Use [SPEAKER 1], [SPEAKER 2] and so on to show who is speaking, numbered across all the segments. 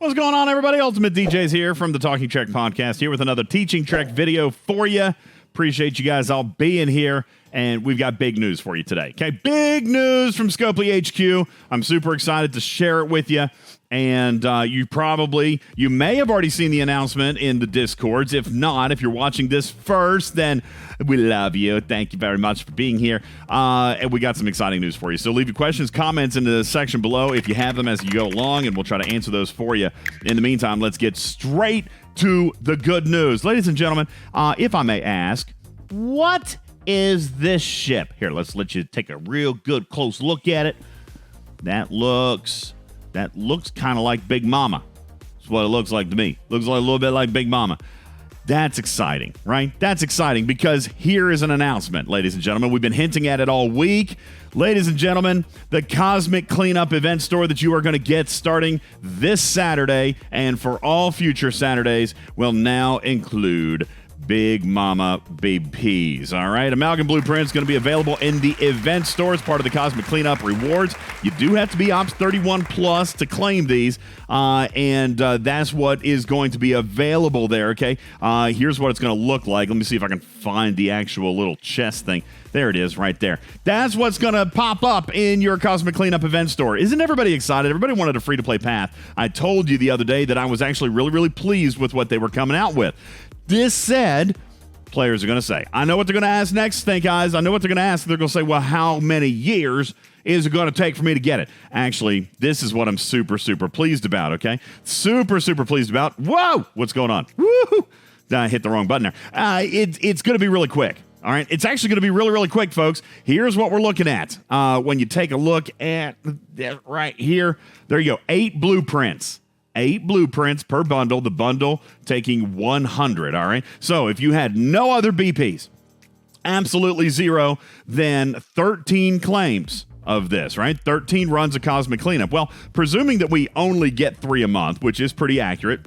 [SPEAKER 1] What's going on, everybody? UltimatDjz here from the Talking Trek podcast, here with another Teaching Trek video for you. Appreciate you guys all being here, and we've got big news for you today. Okay, big news from Scopely HQ. I'm super excited to share it with you. And you may have already seen the announcement in the Discords. If not, if you're watching this first, then we love you. Thank you very much for being here. And we got some exciting news for you. So leave your questions, comments in the section below if you have them as you go along, and we'll try to answer those for you. In the meantime, let's get straight to the good news. Ladies and gentlemen, if I may ask, what is this ship? Here, let's let you take a real good close look at it. That looks kind of like Big Mama. That's what it looks like to me. Looks like a little bit like Big Mama. That's exciting, right? That's exciting because here is an announcement, ladies and gentlemen. We've been hinting at it all week. Ladies and gentlemen, the Cosmic Cleanup event store that you are going to get starting this Saturday and for all future Saturdays will now include Big Mama BPs. All right, Amalgam Blueprint is going to be available in the event store as part of the Cosmic Cleanup rewards. You do have to be Ops 31 plus to claim these, and that's what is going to be available there. Okay, here's what it's going to look like. Let me see if I can find the actual little chest thing. There it is, right there. That's what's going to pop up in your Cosmic Cleanup event store. Isn't everybody excited? Everybody wanted a free-to-play path. I told you the other day that I was actually really, really pleased with what they were coming out with. This said, players are going to say, I know what they're going to ask next, Snake Eyes. I know what they're going to ask. They're going to say, well, how many years is it going to take for me to get it? Actually, this is what I'm super, super pleased about, okay? Super, super pleased about. Whoa! What's going on? Woo! I hit the wrong button there. It's going to be really quick. All right, it's actually going to be really, really quick, folks. Here's what we're looking at. When you take a look at right here, there you go, 8 blueprints. 8 blueprints per bundle, the bundle taking 100, all right? So if you had no other BPs, absolutely zero, then 13 claims of this, right? 13 runs of Cosmic Cleanup. Well, presuming that we only get 3 a month, which is pretty accurate,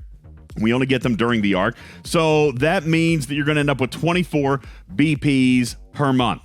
[SPEAKER 1] we only get them during the arc, so that means that you're going to end up with 24 BPs per month.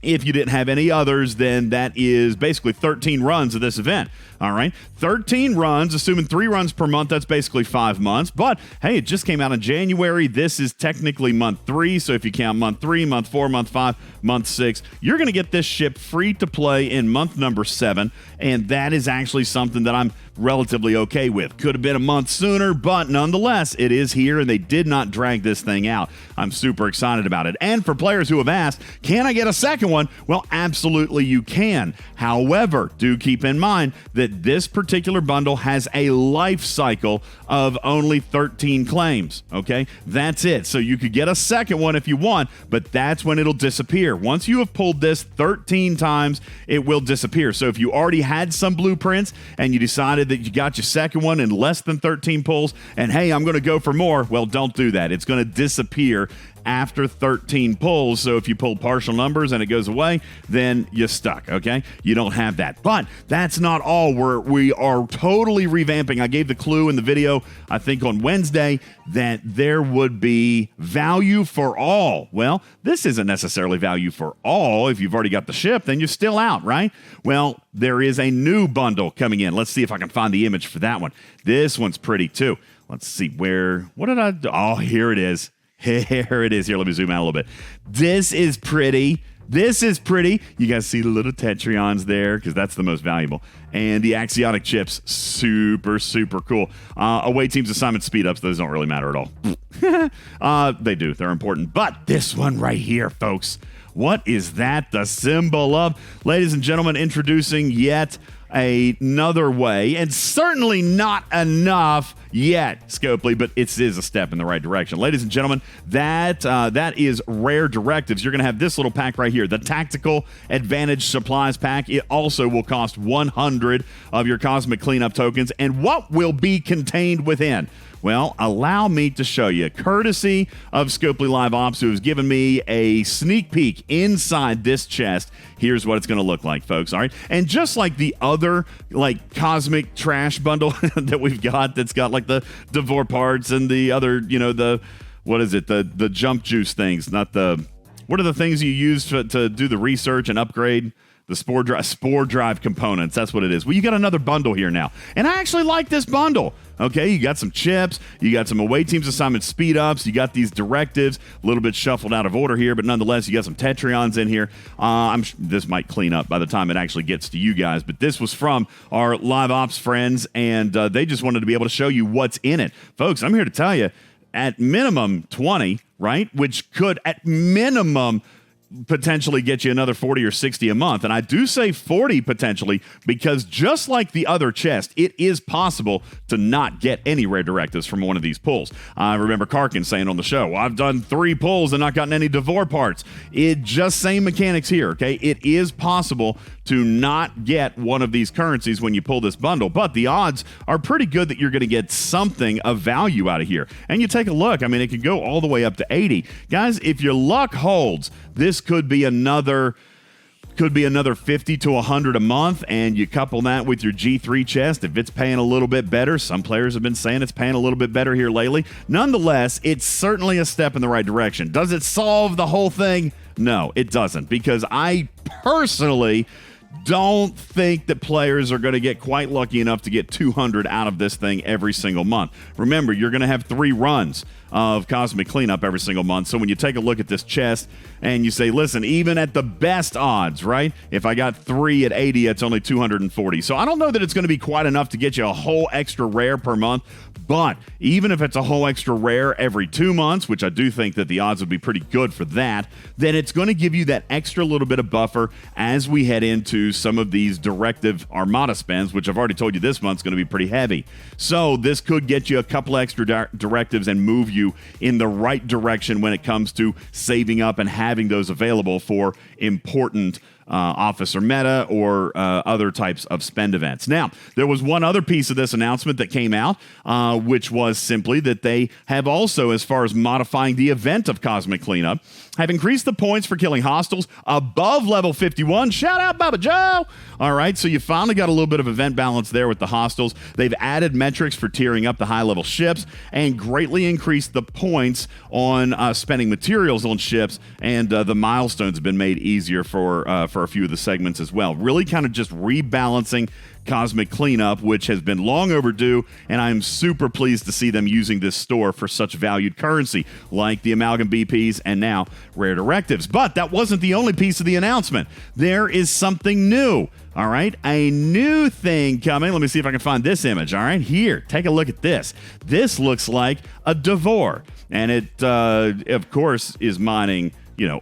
[SPEAKER 1] If you didn't have any others, then that is basically 13 runs of this event. All right, 13 runs, assuming 3 runs per month, that's basically 5 months. But hey, it just came out in January. This is technically month 3. So if you count month 3, month 4, month 5, month 6, you're going to get this ship free to play in month number 7. And that is actually something that I'm relatively okay with. Could have been a month sooner, but nonetheless, it is here and they did not drag this thing out. I'm super excited about it. And for players who have asked, can I get a second one? Well, absolutely you can. However, do keep in mind that this particular bundle has a life cycle of only 13 claims, okay? That's it. So you could get a second one if you want, but that's when it'll disappear. Once you have pulled this 13 times, it will disappear. So if you already had some blueprints and you decided that you got your second one in less than 13 pulls, and hey, I'm going to go for more, well, don't do that. It's going to disappear after 13 pulls. So if you pull partial numbers and it goes away, then you're stuck, okay? You don't have that. But that's not all. We are totally revamping. I gave the clue in the video, I think on Wednesday, that there would be value for all. Well, this isn't necessarily value for all. If you've already got the ship, then you're still out, right? Well, there is a new bundle coming in. Let's see if I can find the image for that one. This one's pretty too. Let's see what did I do? Oh, here it is. Here it is. Here, let me zoom out a little bit. This is pretty. This is pretty. You guys see the little Tetrions there because that's the most valuable. And the Axiotic chips, super, super cool. Away teams assignment speed ups, those don't really matter at all. They do. They're important. But this one right here, folks, what is that the symbol of? Ladies and gentlemen, introducing yet another way, and certainly not enough yet, Scopely, but it is a step in the right direction. Ladies and gentlemen, that is rare directives. You're going to have this little pack right here, the Tactical Advantage Supplies Pack. It also will cost 100 of your Cosmic Cleanup tokens, and what will be contained within? Well, allow me to show you, courtesy of Scopely Live Ops, who has given me a sneak peek inside this chest. Here's what it's going to look like, folks, all right? And just like the other, like, cosmic trash bundle that we've got that's got, like, the Dvor parts and the other, you know, the, what is it, the jump juice things, not the, what are the things you use to do the research and upgrade? The spore drive components, that's what it is. Well, you got another bundle here now. And I actually like this bundle. Okay, you got some chips, you got some away teams assignment speed ups, you got these directives, a little bit shuffled out of order here, but nonetheless, you got some Tetrions in here. This might clean up by the time it actually gets to you guys, but this was from our live ops friends, and they just wanted to be able to show you what's in it. Folks, I'm here to tell you, at minimum 20, right, which could at minimum potentially get you another 40 or 60 a month. And I do say 40 potentially because just like the other chest, it is possible to not get any rare directives from one of these pulls. I remember Karkin saying on the show, well, I've done 3 pulls and not gotten any Dvor parts. It just same mechanics here, okay? It is possible to not get one of these currencies when you pull this bundle, but the odds are pretty good that you're going to get something of value out of here. And you take a look, I mean, it can go all the way up to 80. Guys, if your luck holds, this could be another 50 to 100 a month, and you couple that with your G3 chest, if it's paying a little bit better, some players have been saying it's paying a little bit better here lately. Nonetheless, it's certainly a step in the right direction. Does it solve the whole thing? No, it doesn't, because I personally don't think that players are going to get quite lucky enough to get 200 out of this thing every single month. Remember, you're going to have 3 runs of Cosmic Cleanup every single month. So when you take a look at this chest and you say, listen, even at the best odds, right? If I got 3 at 80, it's only 240. So I don't know that it's going to be quite enough to get you a whole extra rare per month. But even if it's a whole extra rare every 2 months, which I do think that the odds would be pretty good for that, then it's going to give you that extra little bit of buffer as we head into some of these directive Armada spends, which I've already told you this month's going to be pretty heavy. So this could get you a couple extra directives and move you in the right direction when it comes to saving up and having those available for important officer meta or other types of spend events. Now, there was one other piece of this announcement that came out, which was simply that they have also, as far as modifying the event of Cosmic Cleanup, have increased the points for killing hostiles above level 51. Shout out, Baba Joe! All right, so you finally got a little bit of event balance there with the hostiles. They've added metrics for tiering up the high-level ships and greatly increased the points on spending materials on ships, and the milestones have been made easier for a few of the segments as well. Really kind of just rebalancing Cosmic Cleanup, which has been long overdue, and I'm super pleased to see them using this store for such valued currency like the Amalgam BPs and now rare directives. But that wasn't the only piece of the announcement. There is something new. All right, a new thing coming. Let me see if I can find this image. All right, here, take a look at this. This looks like a Dvor, and it, of course, is mining,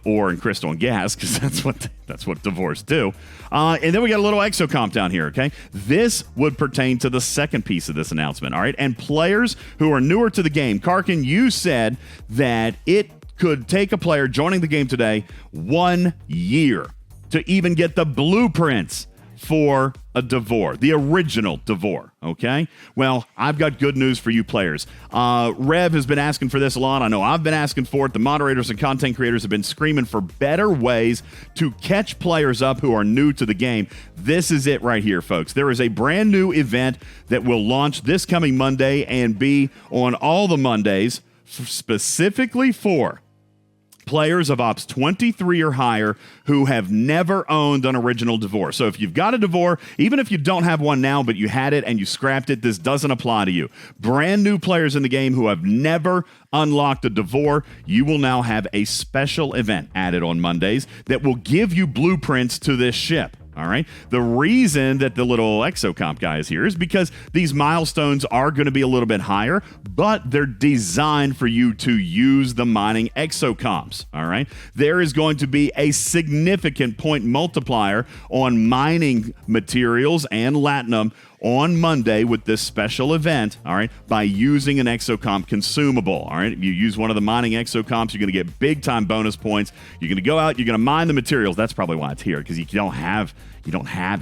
[SPEAKER 1] ore and crystal and gas, because that's what Dvors do. And then we got a little exocomp down here, okay? This would pertain to the second piece of this announcement, all right? And players who are newer to the game, Karkin, you said that it could take a player joining the game today 1 year to even get the blueprints for a Dvor, the original Dvor, okay? Well, I've got good news for you players. Rev has been asking for this a lot. I know I've been asking for it. The moderators and content creators have been screaming for better ways to catch players up who are new to the game. This is it right here, folks. There is a brand new event that will launch this coming Monday and be on all the Mondays specifically for players of Ops 23 or higher who have never owned an original Dvor. So if you've got a Dvor, even if you don't have one now, but you had it and you scrapped it, this doesn't apply to you. Brand new players in the game who have never unlocked a Dvor, you will now have a special event added on Mondays that will give you blueprints to this ship. All right. The reason that the little exocomp guy is here is because these milestones are going to be a little bit higher, but they're designed for you to use the mining exocomps. All right. There is going to be a significant point multiplier on mining materials and latinum on Monday with this special event, all right, by using an exocomp consumable, all right? If you use one of the mining exocomps, you're going to get big-time bonus points. You're going to go out, you're going to mine the materials. That's probably why it's here, because you don't have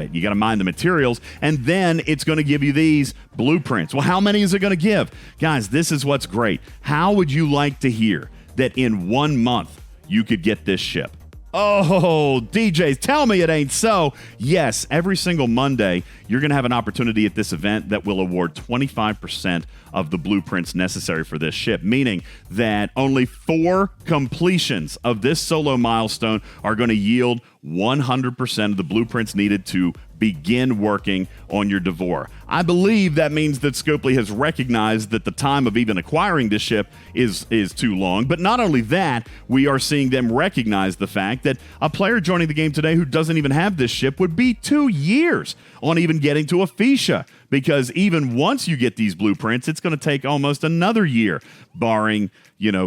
[SPEAKER 1] it. You got to mine the materials, and then it's going to give you these blueprints. Well, how many is it going to give? Guys, this is what's great. How would you like to hear that in 1 month you could get this ship? Oh, DJs, tell me it ain't so. Yes, every single Monday, you're going to have an opportunity at this event that will award 25% of the blueprints necessary for this ship, meaning that only 4 completions of this solo milestone are going to yield 100% of the blueprints needed to begin working on your Dvor. I believe that means that Scopely has recognized that the time of even acquiring this ship is too long. But not only that, we are seeing them recognize the fact that a player joining the game today who doesn't even have this ship would be 2 years on even getting to Ephesia. Because even once you get these blueprints, it's going to take almost another year, barring,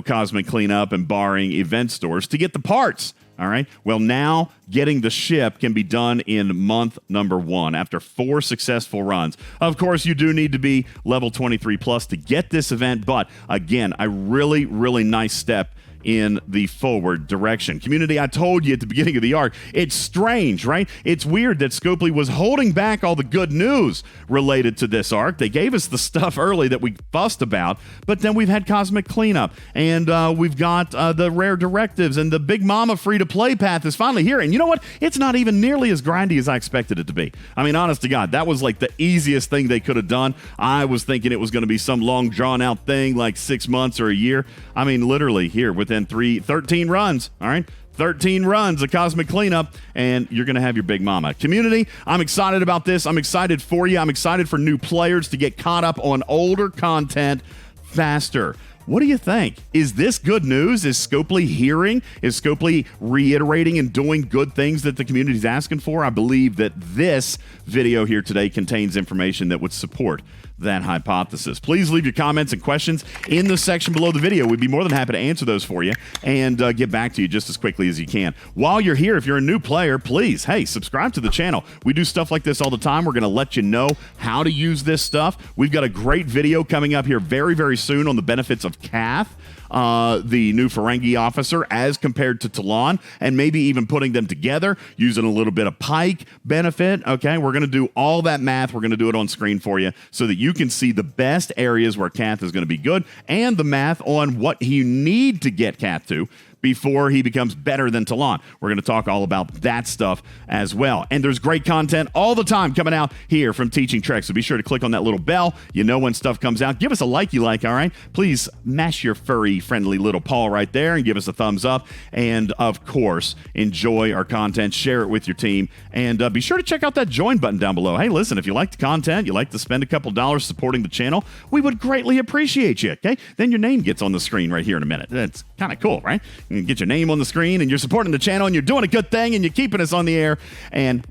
[SPEAKER 1] cosmic cleanup and barring event stores, to get the parts. All right. Well, now getting the ship can be done in month number 1 after 4 successful runs. Of course, you do need to be level 23 plus to get this event. But again, a really, really nice step in the forward direction. Community, I told you at the beginning of the arc, it's strange, right? It's weird that Scopely was holding back all the good news related to this arc. They gave us the stuff early that we fussed about, but then we've had Cosmic Cleanup, and we've got the rare directives, and the Big Mama free-to-play path is finally here. And you know what? It's not even nearly as grindy as I expected it to be. I mean, honest to God, that was like the easiest thing they could have done. I was thinking it was going to be some long, drawn-out thing like 6 months or a year. I mean, literally here within 13 runs, all right? 13 runs of Cosmic Cleanup, and you're going to have your Big Mama. Community, I'm excited about this. I'm excited for you. I'm excited for new players to get caught up on older content faster. What do you think? Is this good news? Is Scopely hearing? Is Scopely reiterating and doing good things that the community is asking for? I believe that this video here today contains information that would support that hypothesis. Please leave your comments and questions in the section below the video. We'd be more than happy to answer those for you and get back to you just as quickly as you can. While you're here, if you're a new player, please, hey, subscribe to the channel. We do stuff like this all the time. We're going to let you know how to use this stuff. We've got a great video coming up here very, very soon on the benefits of Kath, the new Ferengi officer, as compared to Talon, and maybe even putting them together using a little bit of Pike benefit. Okay, we're going to do all that math. We're going to do it on screen for you so that you can see the best areas where Kath is going to be good and the math on what you need to get Kath to before he becomes better than Talon. We're going to talk all about that stuff as well. And there's great content all the time coming out here from Teaching Trek, so be sure to click on that little bell. You know when stuff comes out. Give us a like you like, all right? Please mash your furry, friendly little paw right there and give us a thumbs up. And, of course, enjoy our content. Share it with your team. And be sure to check out that join button down below. Hey, listen, if you like the content, you like to spend a couple dollars supporting the channel, we would greatly appreciate you, okay? Then your name gets on the screen right here in a minute. That's kind of cool, right? You get your name on the screen, and you're supporting the channel, and you're doing a good thing, and you're keeping us on the air, and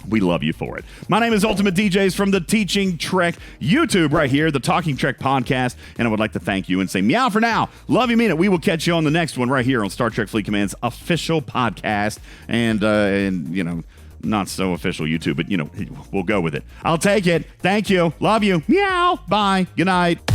[SPEAKER 1] we love you for it. My name is UltimatDjz from the Teaching Trek YouTube right here, the Talking Trek podcast, and I would like to thank you and say meow for now. Love you, mean it. We will catch you on the next one right here on Star Trek Fleet Command's official podcast, and not so official YouTube, but we'll go with it. I'll take it. Thank you. Love you. Meow. Bye. Good night.